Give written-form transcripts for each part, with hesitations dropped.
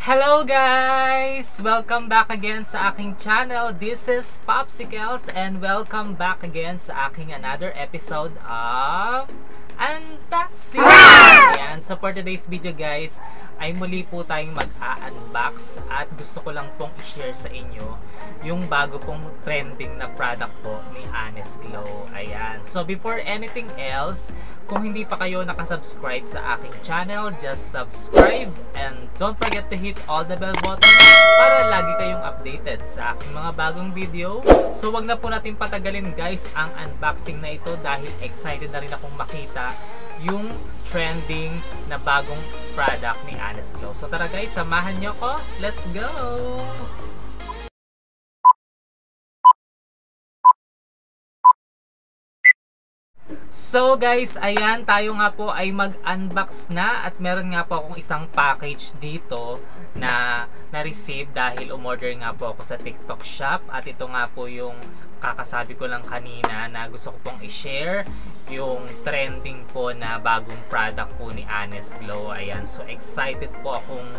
Hello guys! Welcome back again sa aking channel. This is Popsicles and welcome back again sa aking another episode of Unboxing! Ayan, so for today's video guys, ay muli po tayong mag-a-unbox at gusto ko lang pong i-share sa inyo yung bago pong trending na product po ni Honest Glow. Ayan, so before anything else, kung hindi pa kayo nakasubscribe sa aking channel, just subscribe and don't forget to hit all the bell button para lagi kayong updated sa aking mga bagong video. So wag na po natin patagalin guys ang unboxing na ito dahil excited na rin akong makita yung trending na bagong product ni Honest Glow. So tara guys, samahan nyo ko. Let's go! So guys, ayan, tayo nga po ay mag-unbox na at meron nga po akong isang package dito na na-receive dahil umorder nga po ako sa TikTok shop at ito nga po yung kakasabi ko lang kanina na gusto ko pong i-share yung trending po na bagong product po ni Honest Glow. Ayan, so excited po akong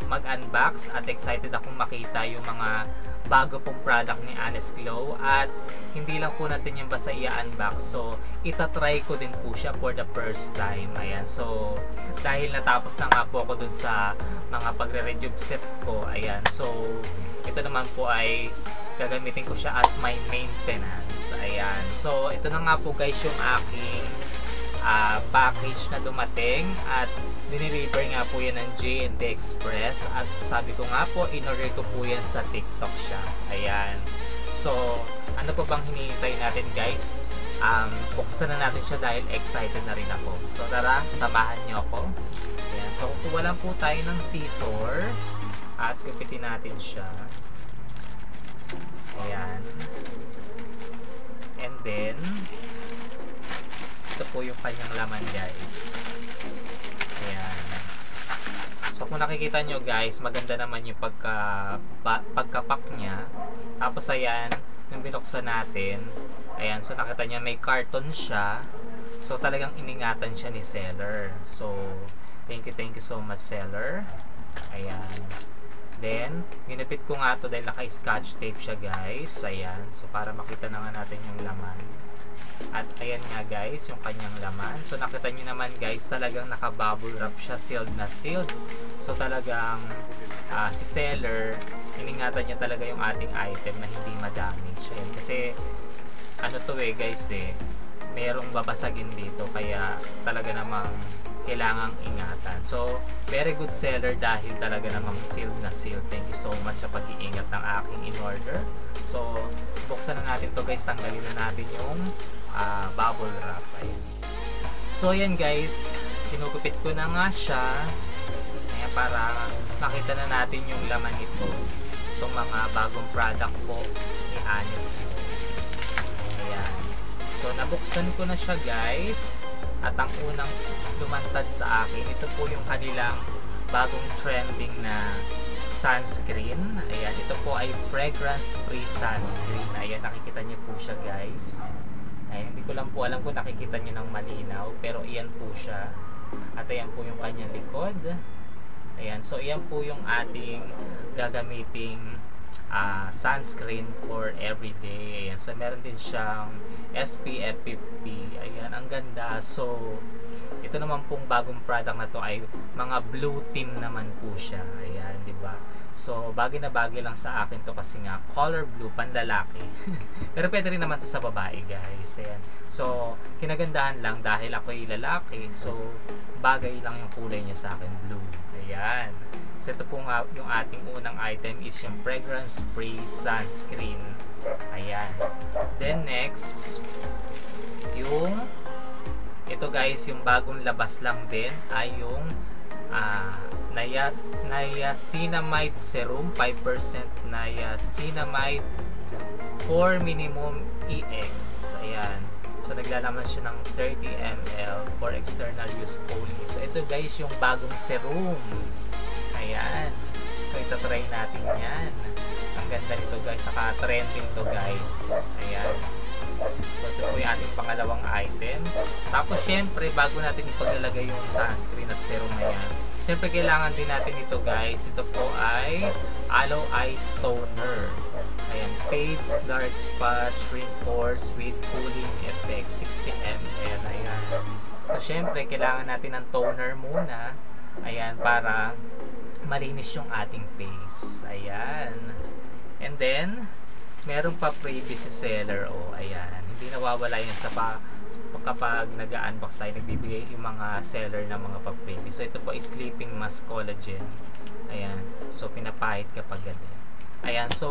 mag-unbox at excited akong makita yung mga bago pong product ni Honest Glow at hindi lang po natin yung basta i-unbox, so itatry ko din po siya for the first time. Ayan, so dahil natapos na nga po ako dun sa mga pagre-rejuve set ko, ayan, so ito naman po ay gagamitin ko siya as my maintenance. Ayan, so ito na nga po guys yung aking package na dumating at diniliver nga po yan ng J&D Express at sabi ko nga po, in-order ko po yan sa TikTok siya. Ayan, so ano pa bang hinihintay natin guys? Buksan na natin siya dahil excited na rin ako. So tara, samahan niyo ako. Ayan, so kuha lang po tayo ng scissor at kupitin natin siya. Ayan, and then ito po yung kanyang laman guys. Ayan, so kung nakikita nyo guys, maganda naman yung pagkapak nya. Tapos ayan, nung binuksan natin, ayan, so nakita nyo may carton siya. So talagang iningatan siya ni seller. So thank you so much seller. Ayan, then ginupit ko nga to dahil naka-scotch tape siya guys. Ayan, so para makita na nga natin yung laman. At ayan nga guys yung kanyang laman. So nakita nyo naman guys, talagang naka-bubble wrap siya, sealed na sealed. So talagang si seller, iningatan niya talaga yung ating item na hindi ma-damage. Ayan, kasi ano to guys merong babasagin dito, kaya talaga namang kailangang ingatan. So very good seller dahil talaga namang sealed na sealed. Thank you so much sa pag-iingat ng aking in-order. So buksan na natin to guys, tanggalin na natin yung bubble wrap. Ayan. So yan guys, kinukupit ko na nga siya. Ayan, para makita na natin yung laman nito, itong mga bagong product po ni Honest Glow. Ayan, so nabuksan ko na siya guys at ang unang lumantad sa akin, ito po yung kanilang bagong trending na sunscreen. Ayan, ito po ay fragrance free sunscreen. Ayan, nakikita niyo po siya guys. Ayan, hindi ko lang po alam kung nakikita niyo ng malinaw, pero iyan po siya. At ayan po yung kanyang likod. Ayan, so iyan po yung ating gagamiting sunscreen for everyday. Ayan, so meron din siyang SPF 50. Ayan, ang ganda. So ito naman pong bagong product na to ay mga blue team naman po siya. Ayan, di ba? So bagay na bagay lang sa akin to kasi nga color blue, panlalaki. Pero pwede rin naman to sa babae guys. Ayan, so kinagandahan lang dahil ako ay lalaki, so bagay lang yung kulay niya sa akin, blue. Ayan, so ito po nga yung ating unang item is yung fragrance free sunscreen. Ayan, then next yung ito guys, yung bagong labas lang din ay yung Niacinamide Serum, 5% Niacinamide for minimum EX. Ayan, so naglalaman siya ng 30 ml for external use only. So ito guys yung bagong serum. Ayan, so itatry natin yan. Ang ganda nito guys, saka trending to guys. Ayan, so ito po yung ating pangalawang item. Tapos syempre bago natin ipaglalagay yung sunscreen at serum na yan, Siyempre, kailangan din natin ito guys. Ito po ay Aloe Eyes Toner. Ayan, Fades Dark Spot Reinforce with Cooling Effect 60 ml. Ayan. So, syempre, kailangan natin ng toner muna. Ayan, para malinis yung ating face. Ayan. And then, meron pa previous seller. O, ayan. Hindi nawawala yan sa kapag nag-unbox tayo, nagbibigay yung mga seller ng mga pa-previous. So, ito po is Sleeping Mask Collagen. Ayan. So, pinapahit kapag ganyan. Ayan. So,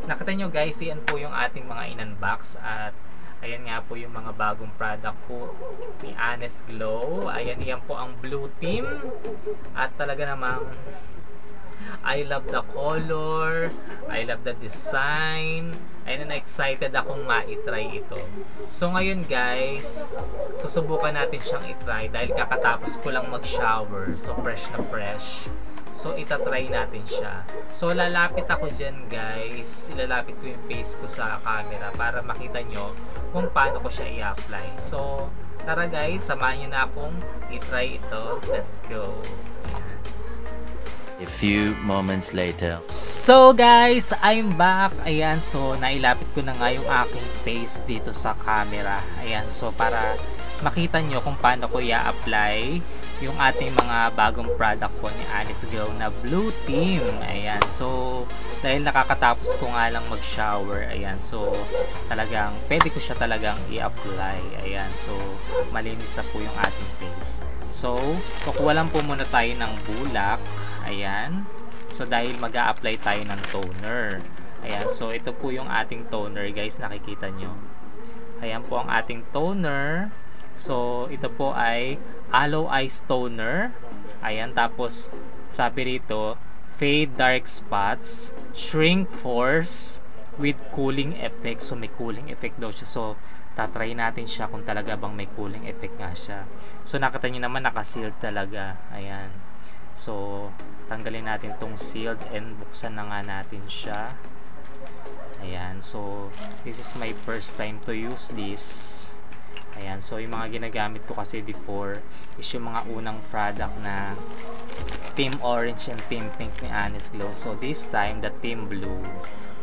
nakita nyo guys, yan po yung ating mga in-unbox. At, ayan nga po yung mga bagong product po ni Honest Glow. Ayan, yan po ang Blue Team. At talaga namang I love the color, I love the design, and excited akong ma-try ito. So ngayon guys, susubukan natin siyang i-try dahil kakatapos ko lang mag-shower. So fresh na fresh. So itatry natin siya. So lalapit ako dyan guys. Ilalapit ko yung face ko sa camera para makita nyo kung paano ko siya i-apply. So tara guys, samahan nyo na akong i-try ito. Let's go. A few moments later. So guys, I'm back. Ayan, so nailapit ko na nga yung aking face dito sa camera. Ayan, so para makita nyo kung paano ko i-apply yung ating mga bagong product po ni Honest Glow na Blue Team. Ayan, so dahil nakakatapos ko nga lang mag-shower, ayan, so talagang pwede ko siya talagang i-apply. Ayan, so malinis na po yung ating face. So, kukuha lang po muna tayo ng bulak. Ayan. So, dahil mag-a-apply tayo ng toner. Ayan. So, ito po yung ating toner, guys. Nakikita nyo. Ayan po ang ating toner. So, ito po ay Aloe Eyes Toner. Ayan. Tapos, sabi rito, Fade Dark Spots, Shrink Force with Cooling Effect. So, may cooling effect daw siya. So, tatry natin siya kung talaga bang may cooling effect nga siya. So, nakita nyo naman, naka-sealed talaga. Ayan. So, tanggalin natin tong sealed and buksan na nga natin siya. Ayan. So, this is my first time to use this. Ayan. So, yung mga ginagamit ko kasi before is yung mga unang product na Team Orange and Team Pink ni Honest Glow. So, this time, the Team Blue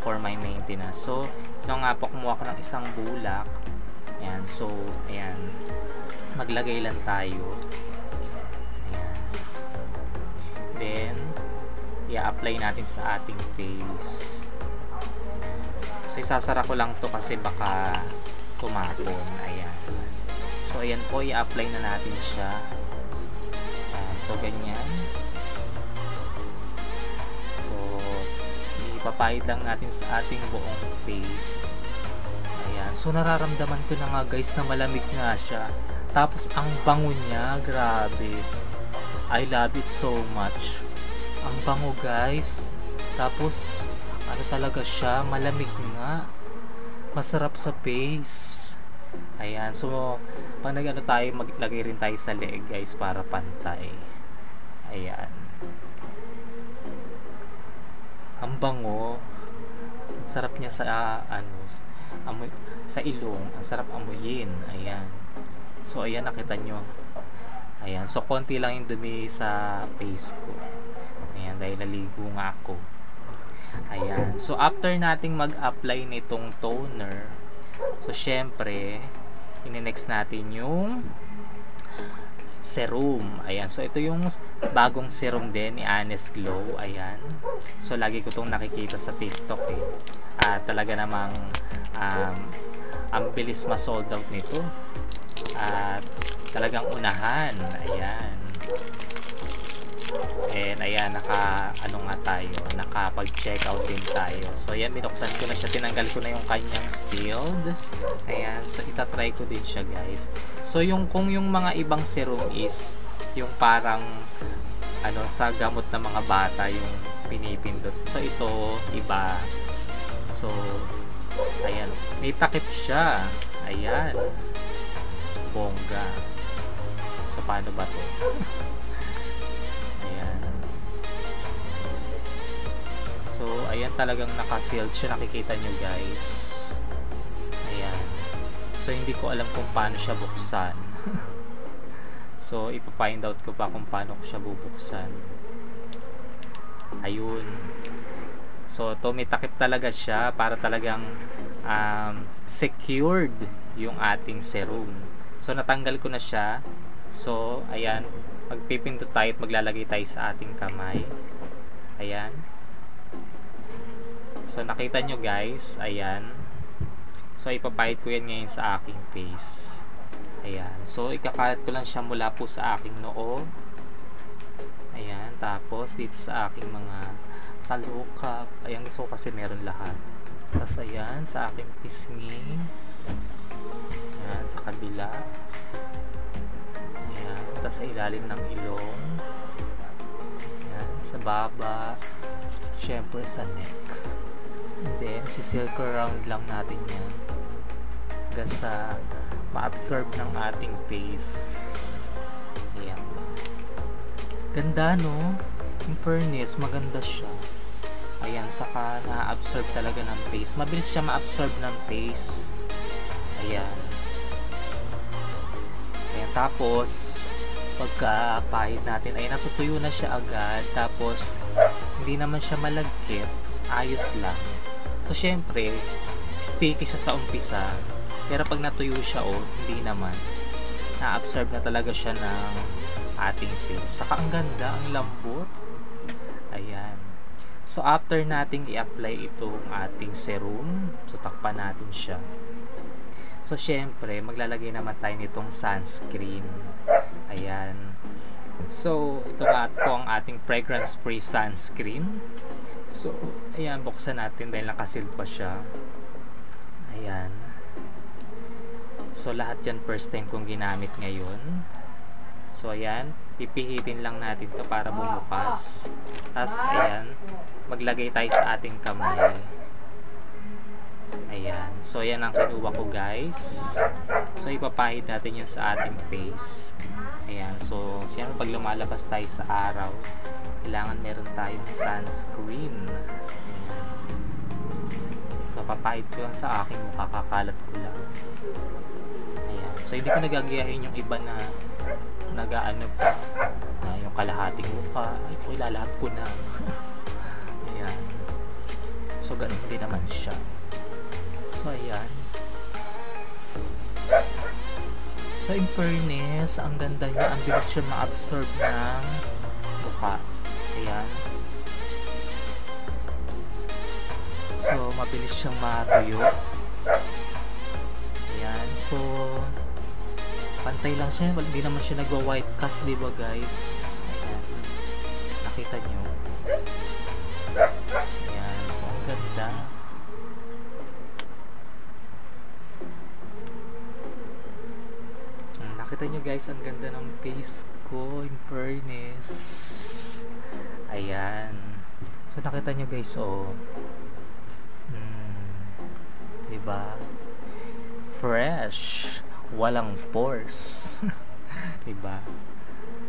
for my maintenance. So, ito nga po, kumuha ko ng isang bulak. Ayan. So, ayan. Maglagay lang tayo. Then, i-apply natin sa ating face. So, isasara ko lang to kasi baka tumatong. Ayan. So, ayan po, i-apply na natin siya. Ayan. So, ganyan. So, ipapahid lang natin sa ating buong face. Ayan. So, nararamdaman ko na nga guys na malamig nga siya. Tapos, ang bango niya. Grabe. I love it so much. Ang bango guys. Tapos ano talaga siya, malamig nga. Masarap sa face. Ayan, so pag nag-ano tayo, maglagay rin tayo sa leeg guys para pantay. Ayan. Ang bango. Ang sarap niya sa amoy, sa ilong. Ang sarap amuyin. Ayan. So ayan, nakita nyo. Ayan, so konti lang yung dumi sa face ko. Ayan, dahil naligo nga ako. Ayan, so after nating mag-apply nitong toner, so syempre, ini-next natin yung serum. Ayan, so ito yung bagong serum din ni Honest Glow. Ayan, so lagi ko itong nakikita sa TikTok eh. Talaga namang ang bilis ma-sold out nito. At talagang unahan. Ayan. And ayan, nakapag-check out din tayo. So ayan, binuksan ko na siya, tinanggal ko na yung kanyang sealed. Ayan, so itatry ko din siya guys. So kung yung mga ibang serum is yung parang sa gamot ng mga bata yung pinipindot. So ito iba. So ayan, may takip siya. Ayan. Bongga. So paano ba to? Ayan. So ayan, talagang naka-sealed siya, nakikita nyo guys. Ayan. So hindi ko alam kung paano siya buksan. So So, ipa-find out ko pa kung paano ko siya bubuksan. Ayun. So, tumitakip talaga siya para talagang secured yung ating serum. So, natanggal ko na siya. So, ayan. Magpipindot tayo at maglalagay tayo sa ating kamay. Ayan. So, nakita nyo guys. Ayan. So, ipapahid ko yan ngayon sa aking face. Ayan. So, ikakalat ko lang siya mula po sa aking noo. Ayan. Tapos, dito sa aking mga talukap. Ayan. So, kasi meron lahat. Tapos, ayan. Sa aking pisngi. Ayan. Sa kabila. Ayan. Tapos, sa ilalim ng ilong. Ayan. Sa baba. Siyempre, sa neck. And then, si-silk around lang natin yan. Hanggang sa ma-absorb ng ating face. Ayan. Ganda, no? In fairness, maganda siya. Ayan, saka na-absorb talaga ng face. Mabilis siya ma-absorb ng face. Ayan. Ayan, tapos pagka-pahid natin ay natutuyo na siya agad. Tapos, hindi naman siya malagkit. Ayos lang. So, syempre, sticky siya sa umpisa. Pero pag natuyo siya, hindi naman. Na-absorb na talaga siya ng ating face. Saka ang ganda, ang lambot. Ayan. So, after nating i-apply itong ating serum, so takpan natin siya. So, syempre, maglalagay naman tayo nitong sunscreen. Ayan. So, ito nga po ang ating fragrance-free sunscreen. So, ayan, buksan natin dahil nakasealed pa siya. Ayan. So, lahat yan first time kong ginamit ngayon. So, ayan, pipihitin lang natin to para bumukas. Tapos, ayan, maglagay tayo sa ating kamay. Ayan. So, ayan ang kinuha ko, guys. So, ipapahid natin yan sa ating face. Ayan. So, siyempre, pag lumalabas tayo sa araw, kailangan meron tayong sunscreen. Ayan. So, papahid ko lang sa aking mukha, kakalat ko lang. Ayan. So, hindi ko nagagayahin yung iba na nag-ano pa, na yung kalahating mukha. Ay, po, ilalahat ko na. Ayan. So, ganun din naman siya. So, ayan. So, in fairness, ang ganda niya. Ang bilis siya ma-absorb ng mukha. Ayan. So, mabilis siyang matuyo. Ayan. So, pantay lang siya. Hindi naman siya nagwa-white cast, diba guys? Ayan. Nakita nyo. Ayan. So, ang ganda. Nakita nyo guys, ang ganda ng face ko. In fairness. Ayan. So, nakita nyo guys, diba? Fresh. Walang pores. Diba?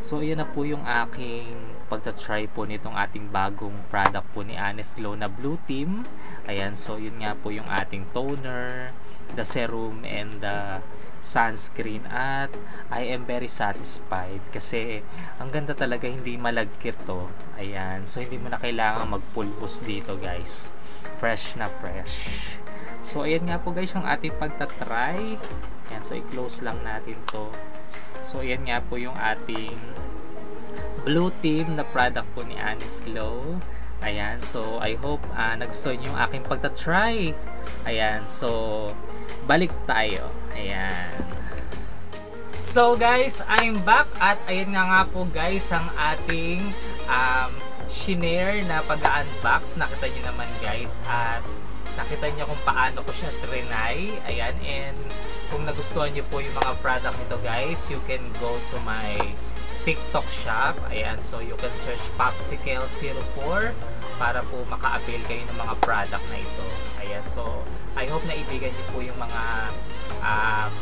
So, ayan na po yung aking pagta-try po nitong ating bagong product po ni Honest Glow na Blue Team. Ayan, so yun nga po yung ating toner, the serum, and the sunscreen. At I am very satisfied kasi ang ganda talaga, hindi malagkit to. Ayan, so hindi mo na kailangan magpulbos dito guys. Fresh na fresh. So, ayan nga po guys yung ating pagta-try. Ayan, so i-close lang natin to. So, ayan nga po yung ating Blue Team na product po ni Honest Glow. Ayan, so I hope nagustuhan nyo yung aking pagta-try. Ayan, so balik tayo. Ayan. So guys, I'm back at ayan nga po guys ang ating shinare na pag-unbox. Nakita nyo naman guys at nakita nyo kung paano ko siya trinay. Ayan, and kung nagustuhan nyo po yung mga product nito guys, you can go to my TikTok shop. Ayan, so you can search Popsicle04 para po maka-avail kayo ng mga product na ito. Ayan, so I hope na ibigan nyo po yung mga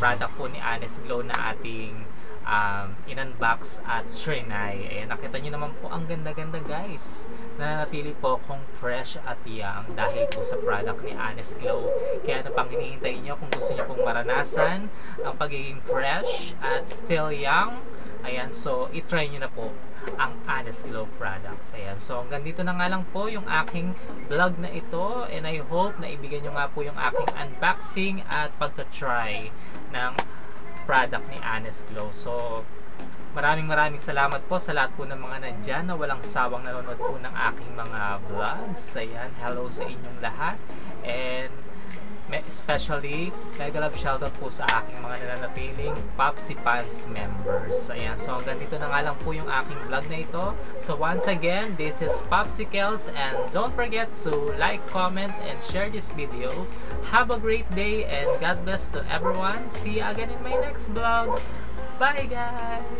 product po ni Honest Glow na ating in-unbox at trinay. Ayan, nakita nyo naman po ang ganda-ganda guys. Nananatili po akong fresh at young dahil po sa product ni Honest Glow. Kaya na pang hinihintay nyo kung gusto nyo pong maranasan ang pagiging fresh at still young. Ayan, so itry nyo na po ang Honest Glow products. Ayan, so hanggang dito na nga lang po yung aking vlog na ito, and I hope na ibigay nyo nga po yung aking unboxing at pagta-try ng product ni Honest Glow. So maraming salamat po sa lahat po ng mga nandyan na walang sawang nanonood po ng aking mga vlogs. Ayan, hello sa inyong lahat, and especially mega love shoutout po sa aking mga nananatiling Popsi Fans members. Ayan, so hanggang dito na nga lang po yung aking vlog na ito. So once again, this is Popsicles, and don't forget to like, comment, and share this video. Have a great day, and God bless to everyone. See you again in my next vlog. Bye guys!